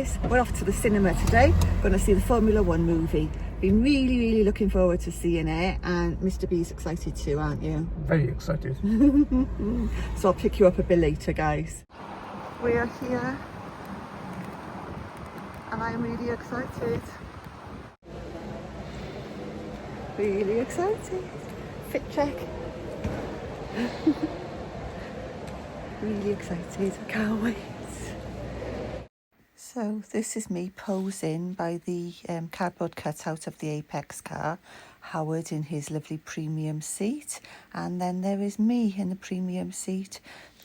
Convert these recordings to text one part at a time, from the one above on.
guys, we're off to the cinema today. Going to see the Formula 1 movie. Been really looking forward to seeing it, and Mr. B's excited too, aren't you? Very excited. So I'll pick you up a bit later, guys. We are here and I'm really excited. Really excited. Fit check. Really excited, I can't wait. So this is me posing by the cardboard cutout of the Apex car, Howard in his lovely premium seat, and then there is me in the premium seat.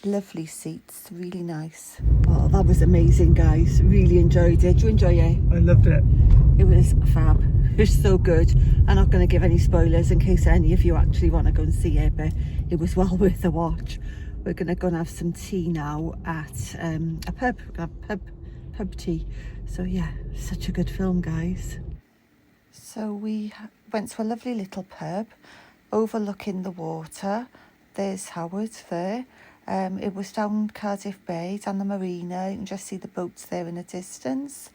Lovely seats, really nice. Oh, that was amazing, guys. Really enjoyed it. Did you enjoy it? I loved it. It was fab. It was so good. I'm not going to give any spoilers in case any of you actually want to go and see it, but it was well worth a watch. We're going to go and have some tea now at a pub. We're going to have pub tea. So yeah, such a good film, guys. So we went to a lovely little pub overlooking the water. There's Howard there. It was down Cardiff Bay, down the marina. You can just see the boats there in the distance.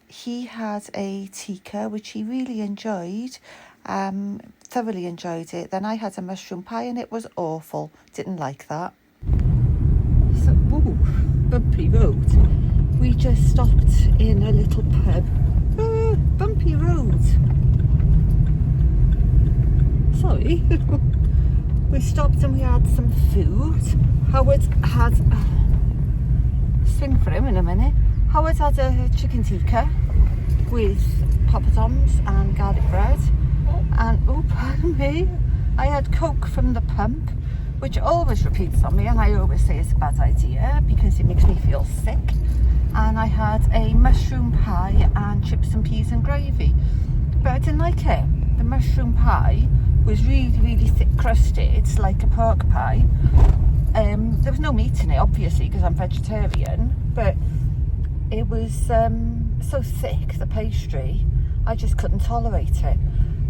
He had a tikka, which he really enjoyed, thoroughly enjoyed it. Then I had a mushroom pie and it was awful. Didn't like that. So, whoa, bumpy road. We just stopped in a little pub. Bumpy road. Sorry. We stopped and we had some food. Howard had, sing for him in a minute. Howard had a chicken tikka with poppadoms and garlic bread. And, oh, pardon me, I had Coke from the pump, which always repeats on me, and I always say it's a bad idea because it makes me feel sick. And I had a mushroom pie and chips and peas and gravy, but I didn't like it. The mushroom pie was really thick crusted, like a pork pie. There was no meat in it, obviously, because I'm vegetarian, but it was so thick, the pastry, I just couldn't tolerate it.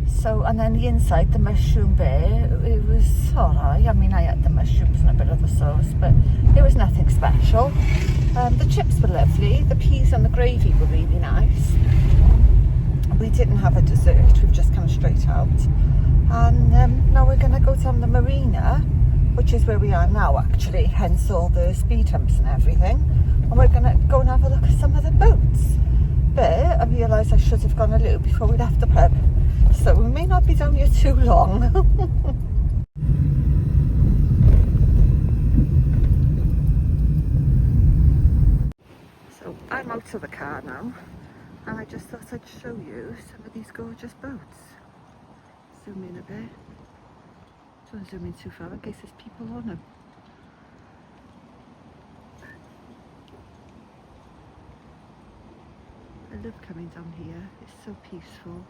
So, and then the inside, the mushroom bit, it was alright. I mean, I had the mushrooms and a bit of the sauce, but it was nothing special. The chips were lovely, the peas and the gravy were really nice. We didn't have a dessert, we've just come straight out. And now we're going to go down the marina, which is where we are now actually, hence all the speed humps and everything. And we're going to go and have a look at some of the boats. But I realised I should have gone a little before we left the pub. So we may not be down here too long. So I'm out of the car now. And I just thought I'd show you some of these gorgeous boats. Zoom in a bit. Don't zoom in too far in case there's people on them. I love coming down here, it's so peaceful.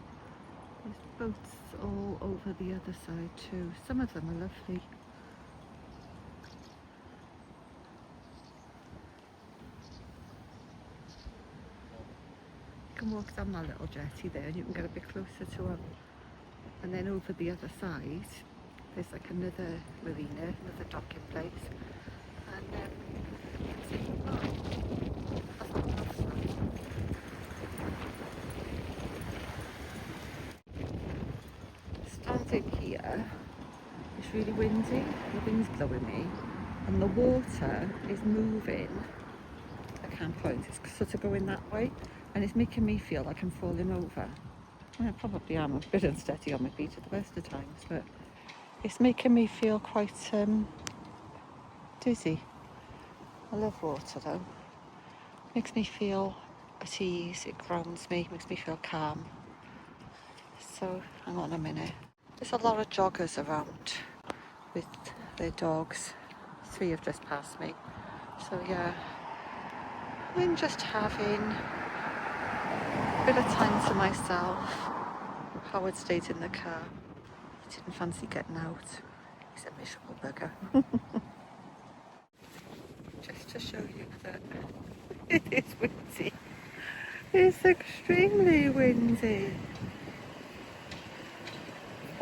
There's boats all over the other side too. Some of them are lovely. You can walk down that little jetty there and you can get a bit closer to them. And then over the other side, there's like another marina, another docking place. And standing here, it's really windy, the wind's blowing me, and the water is moving. I can't point, it's sort of going that way, and it's making me feel like I'm falling over. I probably am a bit unsteady on my feet at the best of times, but it's making me feel quite dizzy. I love water though. Makes me feel at ease, it grounds me, makes me feel calm. So hang on a minute. There's a lot of joggers around with their dogs. 3 have just passed me. So yeah, I'm just having a bit of time to myself. Howard stayed in the car. He didn't fancy getting out. He's a miserable bugger. Just to show you that it is windy. It's extremely windy.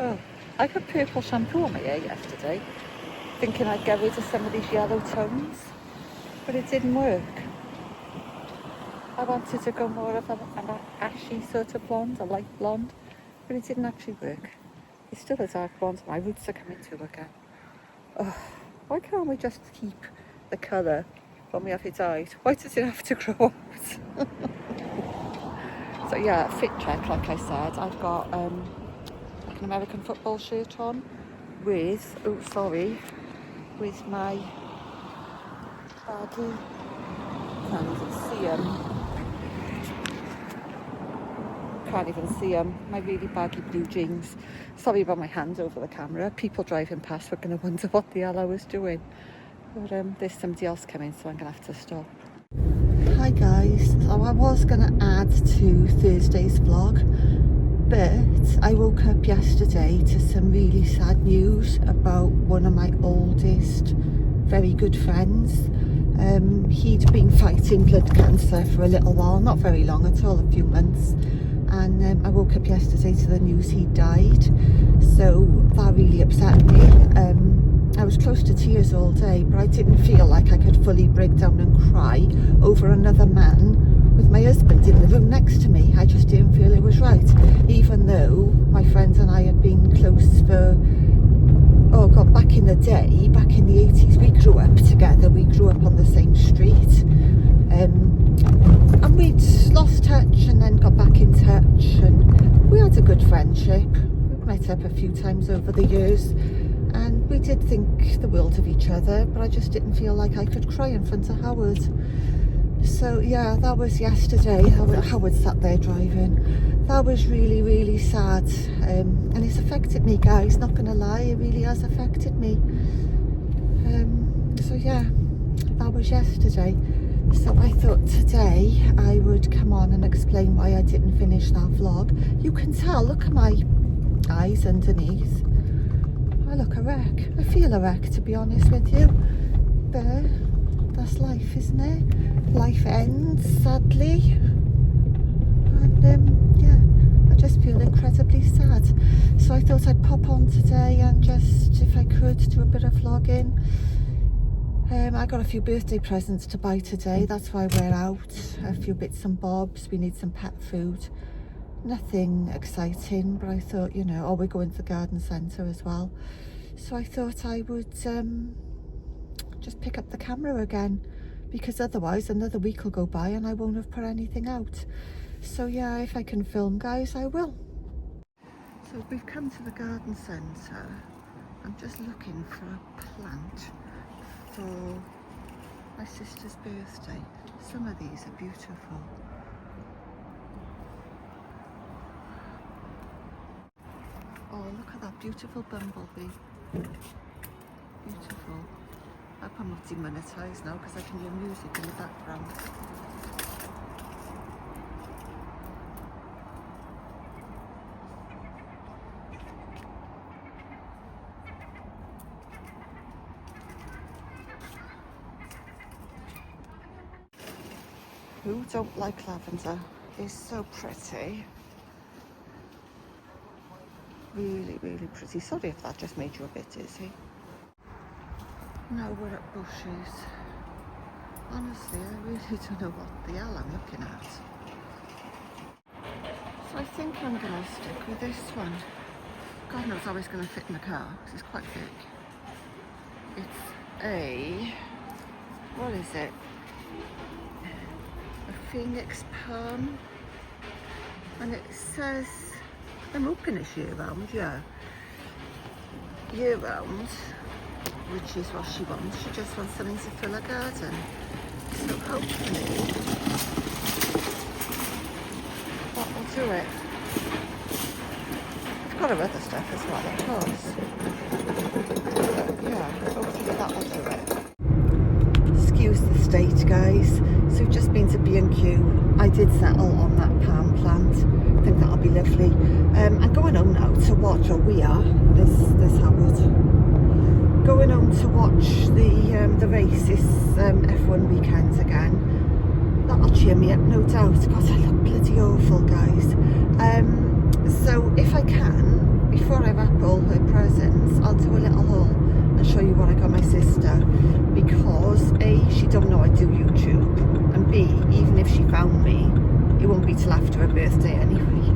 Oh, I put purple shampoo on my hair yesterday, thinking I'd get rid of some of these yellow tones, but it didn't work. I wanted to go more of an ashy sort of blonde, a light blonde, but it didn't actually work. It's still a dark blonde. My roots are coming through again. Oh, why can't we just keep the colour when we have it dyed? Why does it have to grow out? So yeah, fit check, like I said. I've got like an American football shirt on with, with my baggy, can't even see them, my really baggy blue jeans. Sorry about my hand over the camera. People driving past were going to wonder what the hell I was doing. But there's somebody else coming, so I'm going to have to stop. Hi guys, so I was going to add to Thursday's vlog, but I woke up yesterday to some really sad news about one of my oldest, very good friends. He'd been fighting blood cancer for a little while, not very long at all, a few months. And I woke up yesterday to the news he died, so that really upset me. I was close to tears all day, but I didn't feel like I could fully break down and cry over another man with my husband in the room next to me. I just didn't feel it was right, even though my friends and I had been close for, oh God, back in the day, back in the 80s, we grew up together. We grew up on the same street. And we'd lost touch and then got back in touch, and we had a good friendship. We've met up a few times over the years, and we did think the world of each other, but I just didn't feel like I could cry in front of Howard. So yeah, that was yesterday. Howard sat there driving. That was really, really sad, and it's affected me, guys, not gonna lie, it really has affected me. So yeah, that was yesterday. So I thought today I would come on and explain why I didn't finish that vlog. You can tell, look at my eyes underneath. I look a wreck. I feel a wreck, to be honest with you. But that's life, isn't it? Life ends, sadly. And yeah, I just feel incredibly sad. So I thought I'd pop on today and just, if I could, do a bit of vlogging. I got a few birthday presents to buy today, that's why we're out. A few bits and bobs, we need some pet food. Nothing exciting, but I thought, you know, we're going to the garden centre as well. So I thought I would just pick up the camera again, because otherwise another week will go by and I won't have put anything out. So yeah, if I can film, guys, I will. So we've come to the garden centre. I'm just looking for a plant for my sister's birthday. Some of these are beautiful. Oh, look at that beautiful bumblebee. Beautiful. I hope I'm not demonetised now because I can hear music in the background. Who don't like lavender? It's so pretty. Really, really pretty. Sorry if that just made you a bit dizzy. Now we're at bushes. Honestly, I really don't know what the hell I'm looking at. So I think I'm going to stick with this one. God knows how it's going to fit in the car, because it's quite big. It's a... what is it? A phoenix palm. And it says... I'm hoping it's year round, yeah. Year round, which is what she wants. She just wants something to fill her garden. So hopefully that will do it. I've got her other stuff as well, of course. But yeah, hopefully that will do it. Excuse the state, guys. So we've just been to B&Q. I did settle on that palm plant. I think that'll be lovely. I'm going home now to watch, or we are, this Howard. Going home to watch the race, this F1 weekend again. That'll cheer me up, no doubt. God, I look bloody awful, guys. So if I can, before I wrap all her presents, I'll do a little haul and show you what I got my sister, because A, she don't know I do YouTube, and be, even if she found me, it won't be till after her birthday anyway.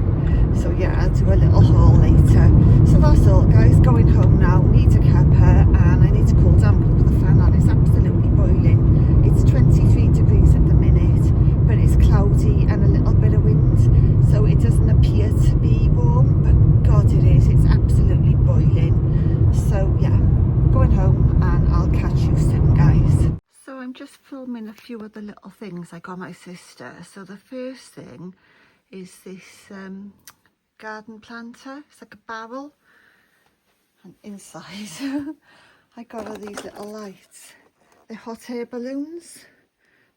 So yeah, I'll do a little haul later. So that's all guys, going home now, need a cuppa, and I need to cool down, put the fan on. It's absolutely boiling. It's 23 degrees at the minute, but it's cloudy and a little bit of wind, so it doesn't appear to be warm, but God it is, it's absolutely boiling. So yeah, going home and I'll catch you soon guys. So I'm just filming a few of the little things I got my sister. So the first thing is this garden planter. It's like a barrel, and inside I got all these little lights. They're hot air balloons.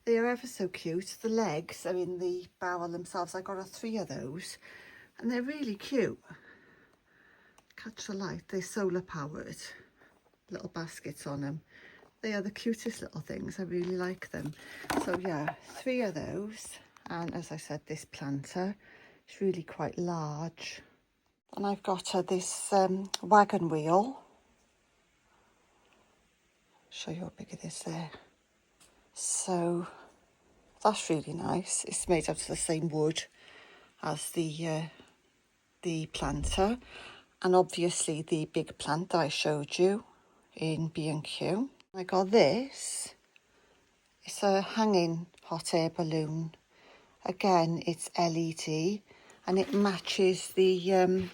They're ever so cute. The legs are in the barrel themselves. I got 3 of those and they're really cute. Catch the light. They're solar powered, little baskets on them. They are the cutest little things. I really like them. So yeah, 3 of those. And as I said, this planter is really quite large. And I've got this wagon wheel. Show you how big it is there. So that's really nice. It's made out of the same wood as the planter, and obviously the big plant that I showed you in B&Q. I got this. It's a hanging hot air balloon. Again, it's LED, and it matches the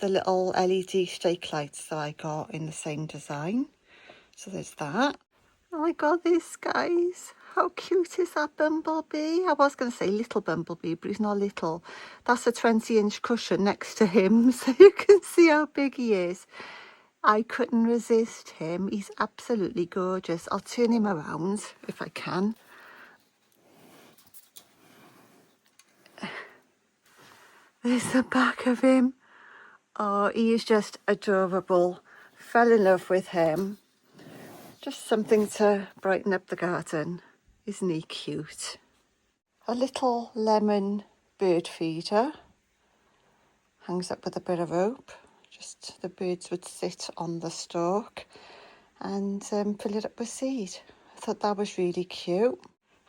little LED stake lights that I got in the same design. So there's that. Oh my God, this guys, how cute is that bumblebee? I was going to say little bumblebee, but he's not little. That's a 20-inch cushion next to him, so you can see how big he is. I couldn't resist him. He's absolutely gorgeous. I'll turn him around if I can. There's the back of him. Oh, he is just adorable. Fell in love with him. Just something to brighten up the garden. Isn't he cute? A little lemon bird feeder. Hangs up with a bit of rope. Just the birds would sit on the stalk and fill it up with seed. I thought that was really cute.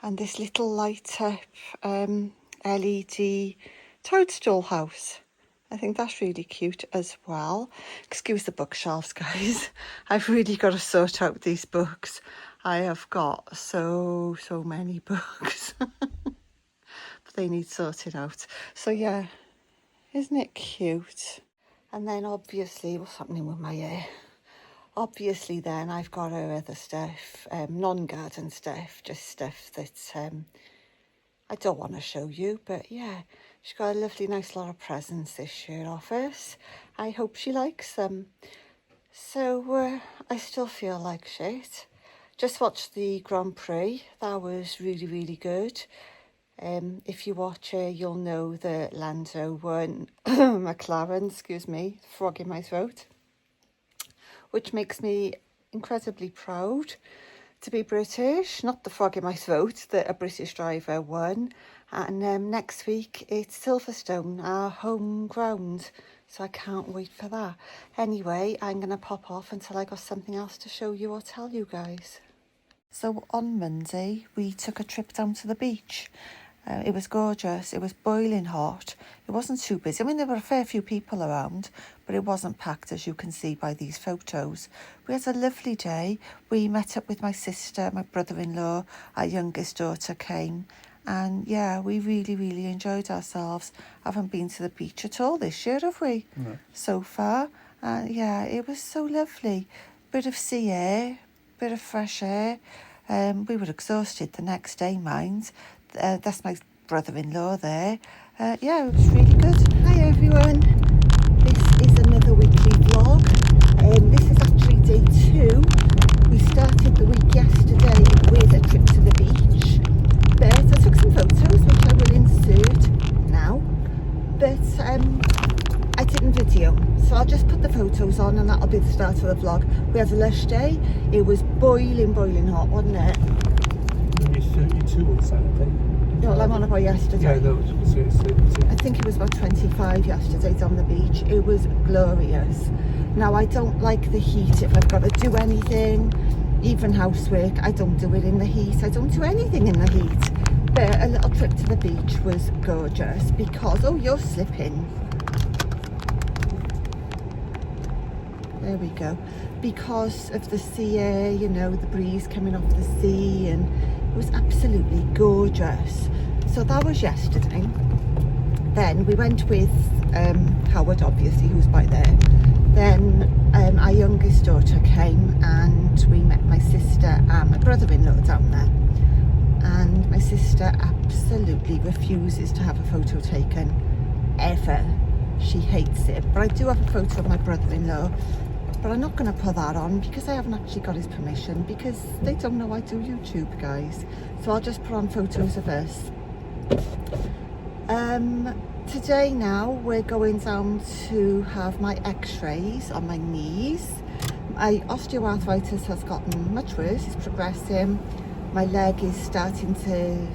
And this little light up LED toadstool house. I think that's really cute as well. Excuse the bookshelves, guys. I've really got to sort out these books. I have got so many books. But they need sorting out. So yeah, isn't it cute? And then obviously, what's happening with my hair? Obviously then I've got her other stuff, non-garden stuff, just stuff that I don't want to show you, but yeah, she's got a lovely nice lot of presents this year off us. I hope she likes them. So I still feel like shit. Just watched the Grand Prix. That was really good. If you watch it, you'll know that Lando won. McLaren, excuse me, frog in my throat. Which makes me incredibly proud to be British. Not the frog in my throat, that a British driver won. And next week it's Silverstone, our home ground. So I can't wait for that. Anyway, I'm going to pop off until I got something else to show you or tell you guys. So on Monday, we took a trip down to the beach. It was gorgeous. It was boiling hot. It wasn't too busy. I mean, there were a fair few people around, but it wasn't packed, as you can see by these photos. We had a lovely day. We met up with my sister, my brother-in-law, our youngest daughter came. And yeah, we really enjoyed ourselves. Haven't been to the beach at all this year, have we? No. So far. And yeah, it was so lovely. Bit of sea air, bit of fresh air. We were exhausted the next day, mind. That's my brother-in-law there. Yeah, it was really good. Hi everyone. This is another weekly vlog. This is actually day 2. We started the week yesterday with a trip to the beach. But I took some photos, which I will insert now. But I didn't video. So I'll just put the photos on and that'll be the start of the vlog. We had a lush day. It was boiling hot, wasn't it? 32 on Saturday. No, I'm on about yesterday. Yeah, no, I think it was about 25 yesterday on the beach. It was glorious. Now, I don't like the heat if I've got to do anything. even housework, I don't do it in the heat. I don't do anything in the heat. But a little trip to the beach was gorgeous because, oh, you're slipping. There we go. Because of the sea air, you know, the breeze coming off the sea, and it was absolutely gorgeous. So that was yesterday. Then we went with Howard, obviously, who's by there. Then our youngest daughter came and we met my sister and my brother-in-law down there. And my sister absolutely refuses to have a photo taken, ever. She hates it. But I do have a photo of my brother-in-law, but I'm not going to put that on because I haven't actually got his permission, because they don't know I do YouTube, guys. So I'll just put on photos of us. Today now we're going down to have my x-rays on my knees. My osteoarthritis has gotten much worse, it's progressing. My leg is starting to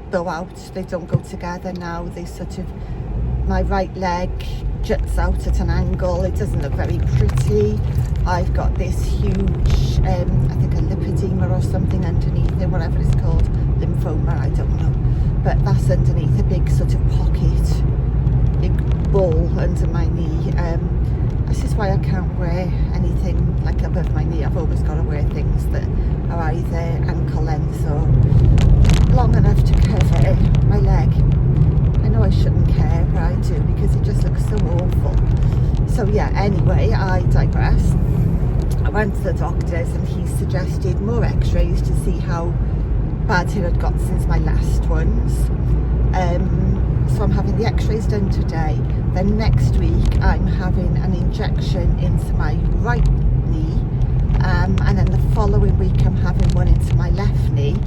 bow out, they don't go together now. They sort of, my right leg juts out at an angle, it doesn't look very pretty. I've got this huge, I think a lipedema or something underneath it, whatever it's called, lymphoma, I don't know. But that's underneath a big sort of pocket, big ball under my knee. This is why I can't wear anything like above my knee. I've always got to wear things that are either ankle length or long enough to cover my leg. I know I shouldn't care, but I do, because it just looks so awful. So yeah, anyway, I digress. I went to the doctors and he suggested more x-rays to see how bad it had got since my last ones. So I'm having the x-rays done today. Then next week I'm having an injection into my right knee, and then the following week I'm having one into my left knee.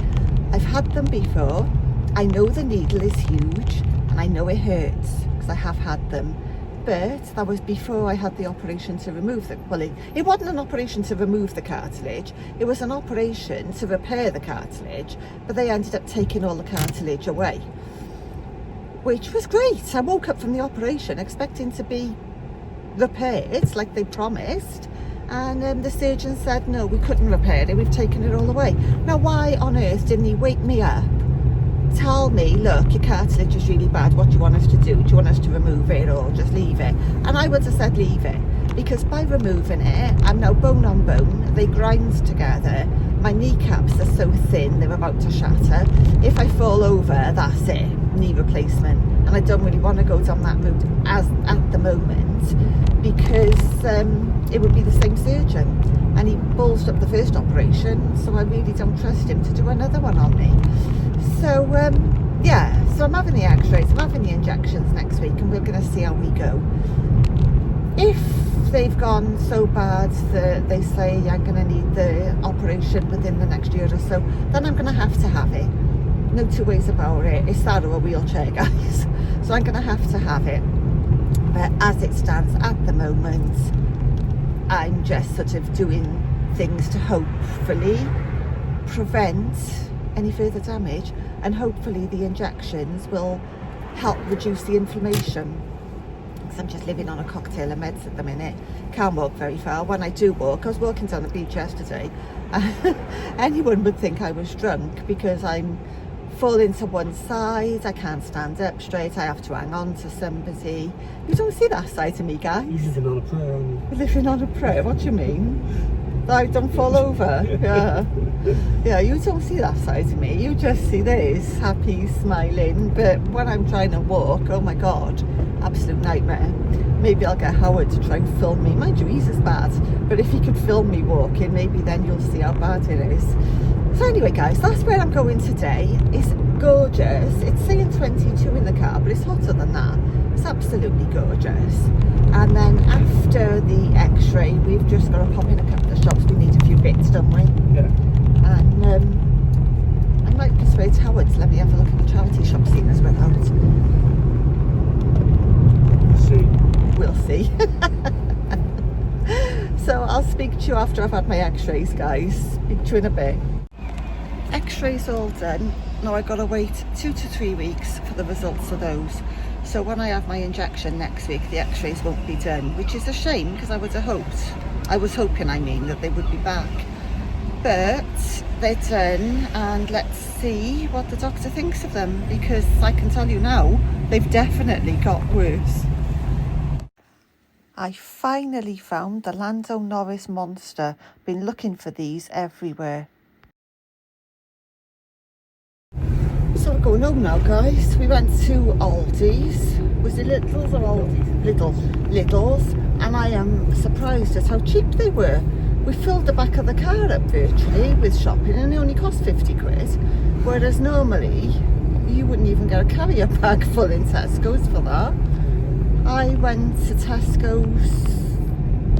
I've had them before. I know the needle is huge and I know it hurts because I have had them. But that was before I had the operation to remove the, well, it wasn't an operation to remove the cartilage, it was an operation to repair the cartilage, but they ended up taking all the cartilage away, which was great. I woke up from the operation expecting to be repaired like they promised, and the surgeon said no, we couldn't repair it, we've taken it all away. Now why on earth didn't he wake me up, tell me, look, your cartilage is really bad, what do you want us to do? Do you want us to remove it or just leave it? And I would have said leave it, because by removing it, I'm now bone on bone, they grind together, my kneecaps are so thin they're about to shatter. If I fall over, that's it, knee replacement. And I don't really want to go down that route as at the moment, because it would be the same surgeon, and he bulged up the first operation, so I really don't trust him to do another one on me. So yeah, so I'm having the x-rays, I'm having the injections next week, and we're going to see how we go. If they've gone so bad that they say I'm going to need the operation within the next year or so, then I'm going to have it. No two ways about it. It's that or a wheelchair, guys. So I'm going to have it. But as it stands at the moment, I'm just sort of doing things to hopefully prevent any further damage, and hopefully the injections will help reduce the inflammation, because I'm just living on a cocktail of meds at the minute. Can't walk very far. When I do walk, I was walking down the beach yesterday, anyone would think I was drunk because I'm falling to one side, I can't stand up straight, I have to hang on to somebody. You don't see that side of me, guys. You're living on a prayer, aren't you? Living on a prayer, what do you mean? I don't fall over. Yeah, you don't see that side of me, you just see this happy, smiling. But when I'm trying to walk, oh my god, absolute nightmare. Maybe I'll get Howard to try and film me. Mind you, he's as bad, but if he could film me walking, maybe then you'll see how bad it is. So anyway, guys, that's where I'm going today. It's gorgeous. It's saying 22 in the car, but it's hotter than that. It's absolutely gorgeous. And then after the x-ray, we've just got to pop in a couple of shops. We need a few bits, don't we? Yeah. And I might persuade Howard to let me have a look at the charity shop scene as we're out. See. We'll see. So I'll speak to you after I've had my x-rays, guys. Speak to you in a bit. X-rays all done. Now I've got to wait 2 to 3 weeks for the results of those. So when I have my injection next week, the x-rays won't be done, which is a shame because I was hoping that they would be back. But they're done, and let's see what the doctor thinks of them, because I can tell you now, they've definitely got worse. I finally found the Lando Norris Monster. Been looking for these everywhere. So we're going home now, guys. We went to Aldi's. Was it Little's or Aldi's? Little's. And I am surprised at how cheap they were. We filled the back of the car up virtually with shopping, and they only cost 50 quid. Whereas normally, you wouldn't even get a carrier bag full in Tesco's for that. I went to Tesco's,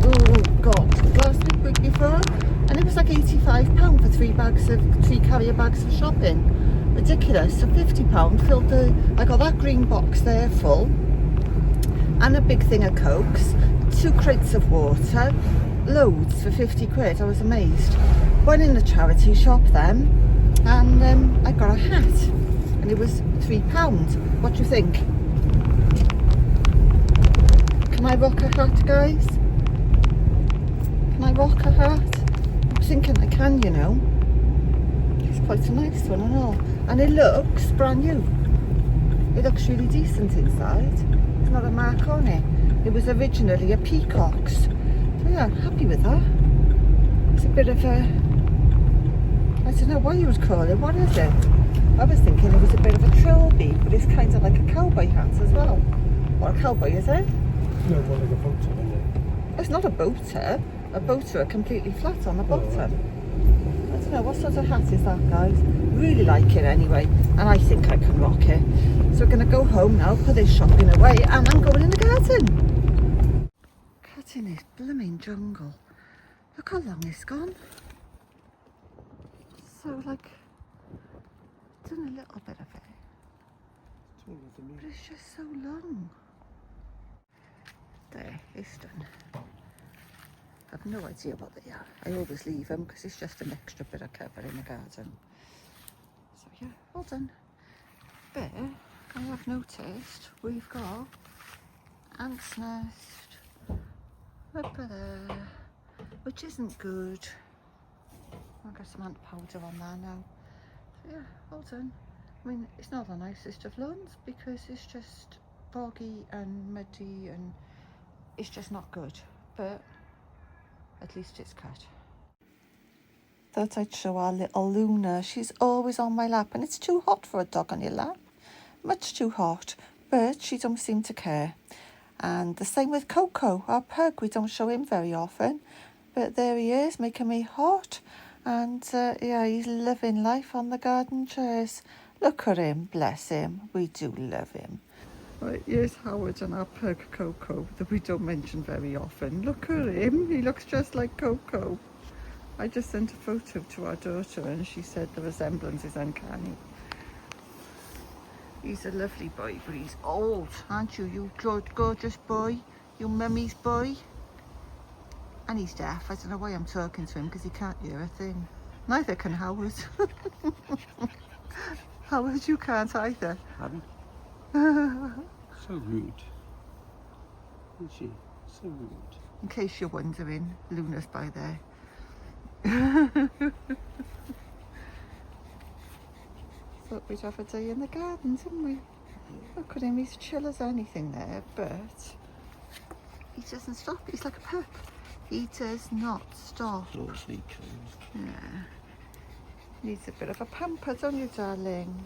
oh God, last week before, and it was like £85 for three carrier bags of shopping. Ridiculous. So £50 filled I got that green box there full, and a big thing of Cokes, 2 crates of water, loads for 50 quid. I was amazed. Went in the charity shop then, and I got a hat, and it was £3. What do you think? Can I rock a hat, guys? Can I rock a hat? I'm thinking I can, you know. It's quite a nice one and all. And it looks brand new. It looks really decent inside. There's not a mark on it. It was originally a peacock's. So yeah, I'm happy with that. It's a bit of a... I don't know what you would call it. What is it? I was thinking it was a bit of a trilby, but it's kind of like a cowboy hat as well. What, a cowboy, is it? No, one like a boater, isn't it? It's not a boater. A boater are completely flat on the bottom. I don't know, what sort of hat is that, guys? Really like it anyway, and I think I can rock it. So we're going to go home now, put this shopping away, and I'm going in the garden. Cat in this blooming jungle. Look how long it's gone. So, like, done a little bit of it. But it's just so long. There, it's done. I've no idea what they are. I always leave them because it's just an extra bit of cover in the garden. So yeah, all done. But I have noticed we've got ant's nest up there, which isn't good. I've got some ant powder on there now. So yeah, all done. I mean, it's not the nicest of lawns because it's just boggy and muddy and it's just not good, but at least it's cut. Thought I'd show our little Luna. She's always on my lap, and it's too hot for a dog on your lap. Much too hot, but she don't seem to care. And the same with Coco, our pug. We don't show him very often, but there he is, making me hot. And yeah, he's living life on the garden chairs. Look at him, bless him. We do love him. Right, here's Howard and our pug Coco that we don't mention very often. Look at him, he looks just like Coco. I just sent a photo to our daughter and she said the resemblance is uncanny. He's a lovely boy, but he's old, aren't you? You gorgeous boy, you mummy's boy. And he's deaf. I don't know why I'm talking to him because he can't hear a thing. Neither can Howard. Howard, you can't either. So rude. Isn't she? So rude. In case you're wondering, Luna's by there. Thought we'd have a day in the garden, didn't we? Look at him, he's chill as anything there, but he doesn't stop. He's like a pup. He does not stop. Yeah. Needs a bit of a pamper, don't you, darling?